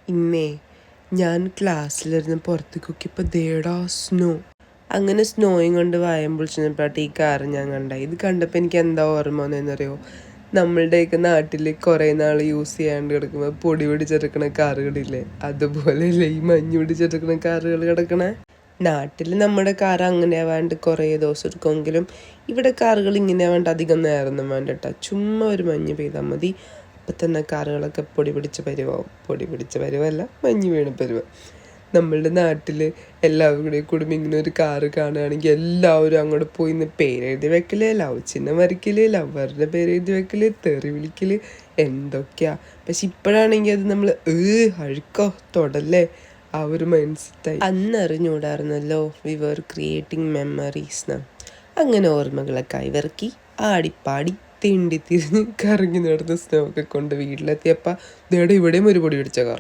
ഇന്നേ ഞാൻ ക്ലാസ്സിലിരുന്ന് പുറത്തേക്ക് നോക്കിയപ്പോൾ ദേടാ സ്നോ. അങ്ങനെ സ്നോയും കൊണ്ട് വായം പൊളിച്ചപ്പോഴാട്ട് ഈ കാറ് ഞാൻ കണ്ടത്. ഇത് കണ്ടപ്പോൾ എനിക്ക് എന്താ ഓർമ്മ വന്നതെന്നറിയോ? നമ്മളുടെയൊക്കെ നാട്ടിൽ കുറേ നാൾ യൂസ് ചെയ്യാണ്ട് കിടക്കുമ്പോൾ പൊടി പിടിച്ചെടുക്കണ കാറുകളില്ലേ, അതുപോലെയല്ലേ ഈ മഞ്ഞ് പിടിച്ചെടുക്കണ കാറുകൾ കിടക്കണേ. നാട്ടിൽ നമ്മുടെ കാർ അങ്ങനെ ആവാണ്ട് കുറേ ദിവസം എടുക്കുമെങ്കിലും ഇവിടെ കാറുകൾ ഇങ്ങനെ ആവാണ്ട് അധികം നേരമൊന്നും വേണ്ട കേട്ടോ. ചുമ്മാ ഒരു മഞ്ഞ് പെയ്താൽ മതി, അപ്പം തന്നെ കാറുകളൊക്കെ പൊടി പിടിച്ച പരുവാവും. പൊടി പിടിച്ച പരുവല്ല, മഞ്ഞ് വീണ പരുവ. നമ്മളുടെ നാട്ടിൽ എല്ലാവരും കൂടി ഇങ്ങനെ ഒരു കാറ് കാണുകയാണെങ്കിൽ എല്ലാവരും അങ്ങോട്ട് പോയി നിന്ന് പേരെഴുതി വെക്കല്, ലവ് ചിഹ്നം വരയ്ക്കല്, ലവ്വറുടെ പേരെഴുതി വെക്കല്, തെറി വിളിക്കല്, എന്തൊക്കെയാ. പക്ഷെ ഇപ്പോഴാണെങ്കിൽ അത് നമ്മൾ അഴുക്കോ തൊടല്ലേ ആ ഒരു മൈൻഡ് സെറ്റായി. അന്നറിഞ്ഞൂടായിരുന്നല്ലോ വി വർ ക്രിയേറ്റിംഗ് മെമ്മറീസ്. അങ്ങനെ ഓർമ്മകളൊക്കെ ഇവർക്ക് ആടിപ്പാടി തിണ്ടി തിരിഞ്ഞ് കറങ്ങി നടന്ന സ്നോ ഒക്കെ കൊണ്ട് വീട്ടിലെത്തിയപ്പോൾ ഇവിടെയും ഒരു പൊടി പിടിച്ച കാർ.